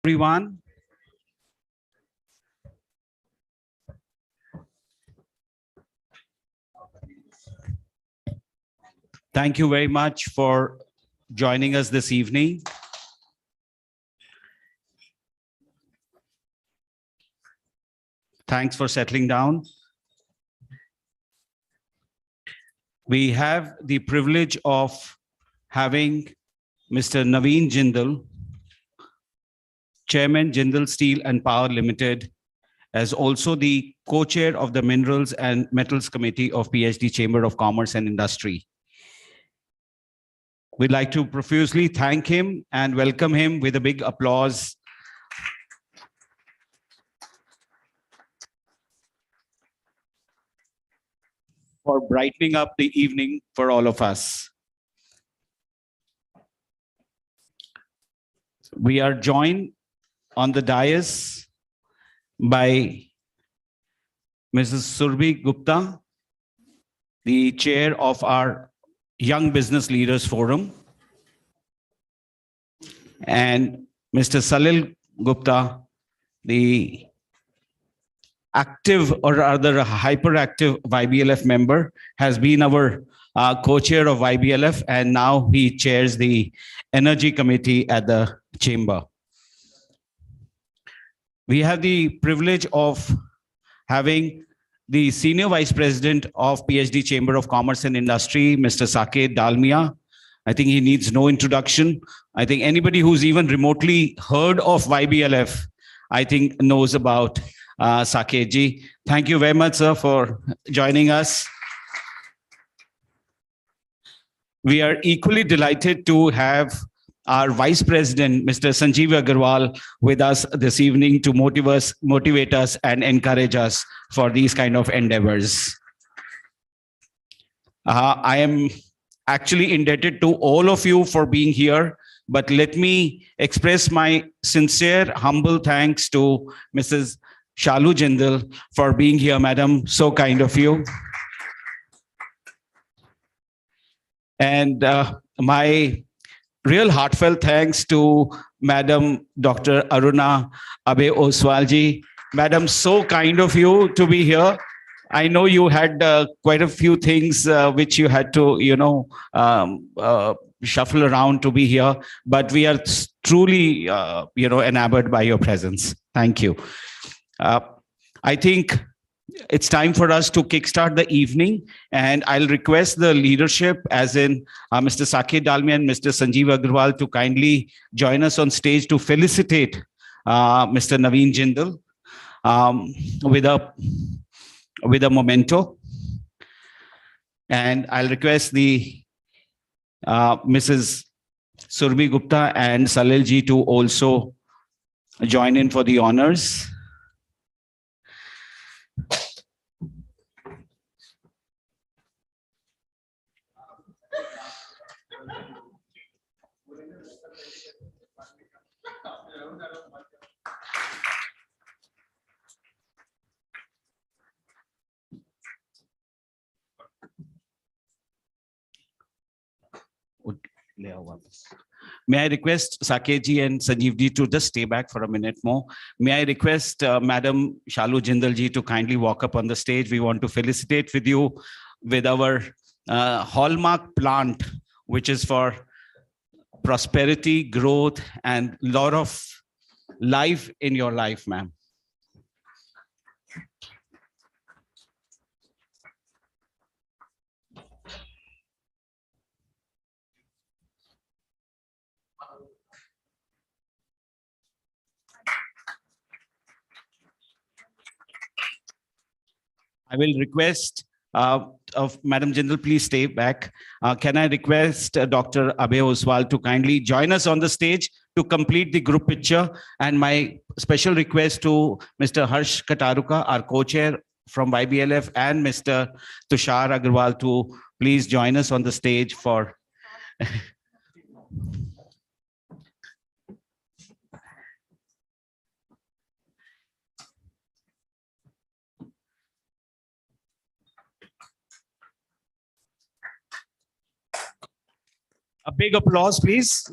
Everyone. Thank you very much for joining us this evening. Thanks for settling down. We have the privilege of having Mr. Naveen Jindal, Chairman, Jindal Steel and Power Limited, as also the co-chair of the Minerals and Metals Committee of PhD Chamber of Commerce and Industry. We'd like to profusely thank him and welcome him with a big applause. For brightening up the evening for all of us. We are joined on the dais by Mrs. Surbhi Gupta, the chair of our Young Business Leaders Forum, and Mr. Salil Gupta, the active or rather a hyperactive YBLF member, has been our co-chair of YBLF, and now he chairs the Energy Committee at the Chamber. We have the privilege of having the Senior Vice President of PhD Chamber of Commerce and Industry, Mr. Saket Dalmia. I think he needs no introduction. I think anybody who's even remotely heard of YBLF, I think knows about Saket ji. Thank you very much, sir, for joining us. We are equally delighted to have our Vice President, Mr. Sanjeev Agarwal, with us this evening to motivate us and encourage us for these kind of endeavors. I am actually indebted to all of you for being here, but let me express my sincere, humble thanks to Mrs. Shalu Jindal for being here, madam. So kind of you. And my real heartfelt thanks to Madam Dr. Aruna Abe Oswalji. Madam, so kind of you to be here. I know you had quite a few things which you had to, shuffle around to be here, but we are truly, enamored by your presence. Thank you. I think it's time for us to kickstart the evening, and I'll request the leadership, as in Mr. Saket Dalmia and Mr. Sanjeev Agarwal, to kindly join us on stage to felicitate Mr. Naveen Jindal with a memento. And I'll request the Mrs. Surbhi Gupta and Salil ji to also join in for the honors. May I request Saket ji and Sanjeev ji to just stay back for a minute more. May I request Madam Shalu Jindal ji to kindly walk up on the stage. We want to felicitate with you with our hallmark plant, which is for prosperity, growth, and a lot of life in your life, ma'am. I will request of Madam Jindal, please stay back. Can I request Dr. Abhay Oswal to kindly join us on the stage to complete the group picture? And my special request to Mr. Harsh Kataruka, our co-chair from YBLF, and Mr. Tushar Agarwal to please join us on the stage for a big applause, please.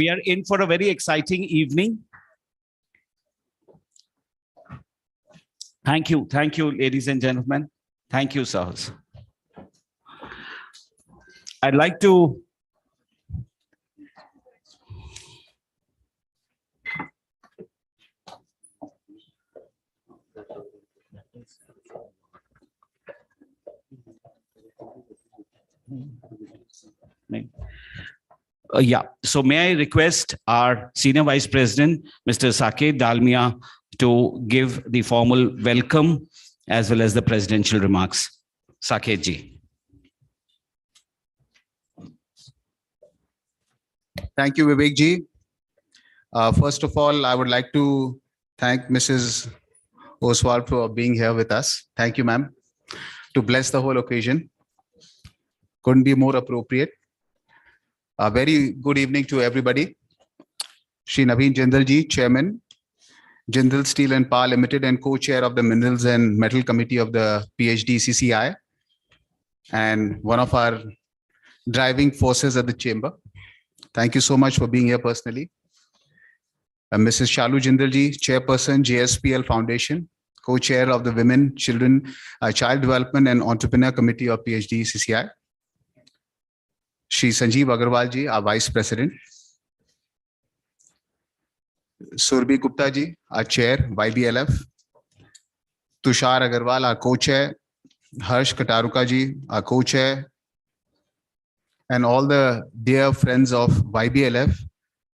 We are in for a very exciting evening. Thank you, ladies and gentlemen. Thank you, sirs. I'd like to so may I request our Senior Vice President, Mr. Saket Dalmia, to give the formal welcome as well as the presidential remarks. Saket ji. Thank you, Vivek ji. First of all, I would like to thank Mrs. Oswald for being here with us. Thank you, ma'am, to bless the whole occasion. Couldn't be more appropriate. A very good evening to everybody. Shri Naveen Jindal ji, Chairman, Jindal Steel and Power Limited and Co-Chair of the Minerals and Metal Committee of the PhD CCI, and one of our driving forces at the chamber. Thank you so much for being here personally. Mrs. Shalu Jindal ji, Chairperson, JSPL Foundation, Co-Chair of the Women, Children, Child Development and Entrepreneur Committee of PhD CCI. Shri Sanjeev Agarwal ji, our Vice President. Surbhi Gupta ji, our Chair, YBLF. Tushar Agarwal, our Co-Chair. Harsh Kataruka ji, our Co-Chair. And all the dear friends of YBLF,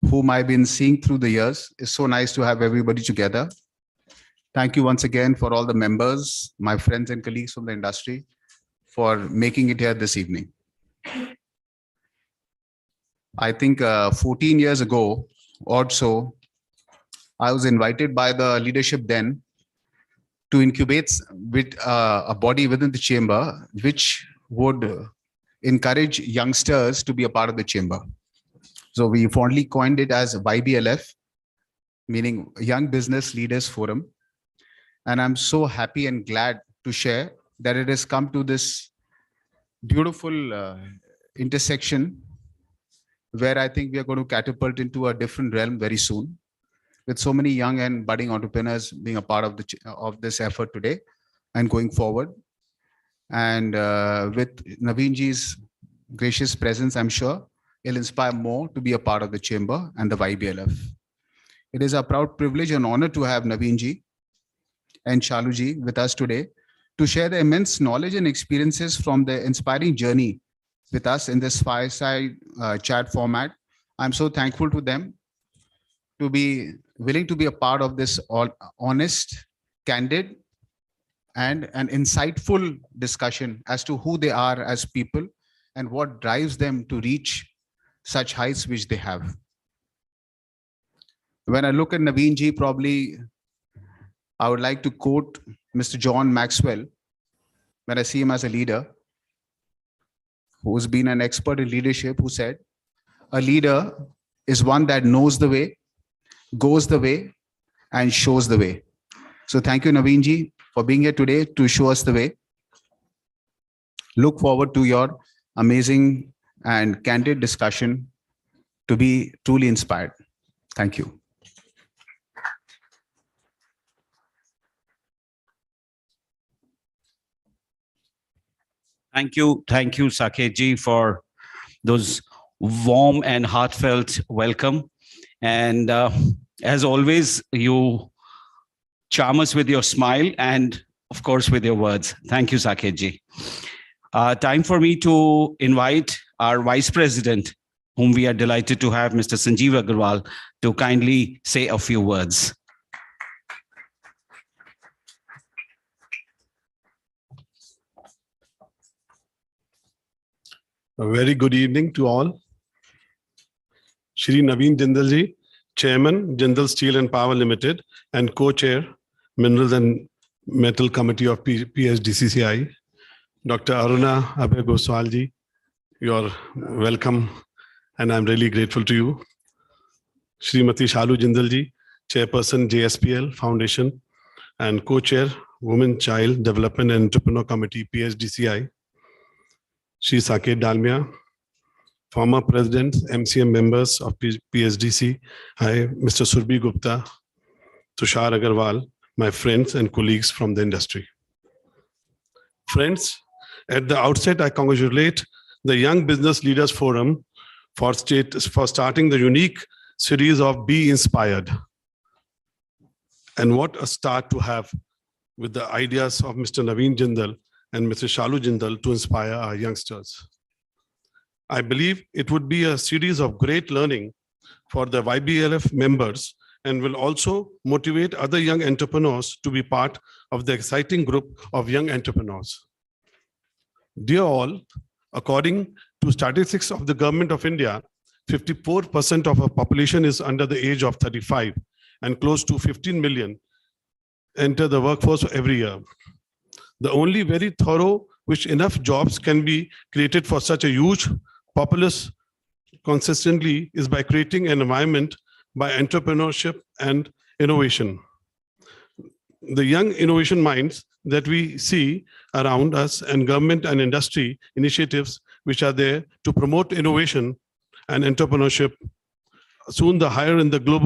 whom I've been seeing through the years. It's so nice to have everybody together. Thank you once again for all the members, my friends and colleagues from the industry, for making it here this evening. I think 14 years ago or so, I was invited by the leadership then to incubate with a body within the chamber, which would encourage youngsters to be a part of the chamber. So we fondly coined it as YBLF, meaning Young Business Leaders Forum. And I'm so happy and glad to share that it has come to this beautiful intersection where I think we are going to catapult into a different realm very soon, with so many young and budding entrepreneurs being a part of this effort today and going forward. And with Naveen ji's gracious presence, I'm sure it'll inspire more to be a part of the chamber and the YBLF. It is a proud privilege and honor to have Naveen ji and Shalu ji with us today to share the immense knowledge and experiences from their inspiring journey with us in this fireside chat format. I'm so thankful to them to be willing to be a part of this honest, candid, and an insightful discussion as to who they are as people and what drives them to reach such heights which they have. When I look at Naveen ji, probably I would like to quote Mr. John Maxwell when I see him as a leader who's been an expert in leadership, who said, a leader is one that knows the way, goes the way, and shows the way. So thank you, Naveen ji, for being here today to show us the way. Look forward to your amazing and candid discussion to be truly inspired. Thank you. Thank you, Saket ji, for those warm and heartfelt welcome. And as always, you charm us with your smile and, of course, with your words. Thank you, Saket ji. Time for me to invite our Vice President, whom we are delighted to have, Mr. Sanjeev Agarwal, to kindly say a few words. A very good evening to all. Shri Naveen Jindal ji, Chairman, Jindal Steel and Power Limited, and Co-Chair, Minerals and Metal Committee of PSDCCI. Dr. Aruna Abhay Goswal ji, you're welcome, and I'm really grateful to you. Srimati Shalu Jindal ji, Chairperson, JSPL Foundation, and Co-Chair, Women, Child Development and Entrepreneur Committee, PSDCI. Shri Saket Dalmia, former presidents, MCM members of PSDC, hi, Mr. Surbhi Gupta, Tushar Agarwal, my friends and colleagues from the industry. Friends, at the outset, I congratulate the Young Business Leaders Forum for starting the unique series of Be Inspired. And what a start to have with the ideas of Mr. Naveen Jindal and Mr. Shalu Jindal to inspire our youngsters. I believe it would be a series of great learning for the YBLF members and will also motivate other young entrepreneurs to be part of the exciting group of young entrepreneurs. Dear all, according to statistics of the Government of India, 54% of our population is under the age of 35 and close to 15 million enter the workforce every year. The only very thorough which enough jobs can be created for such a huge populace consistently is by creating an environment by entrepreneurship and innovation. The young innovation minds that we see around us and government and industry initiatives which are there to promote innovation and entrepreneurship, soon the higher in the global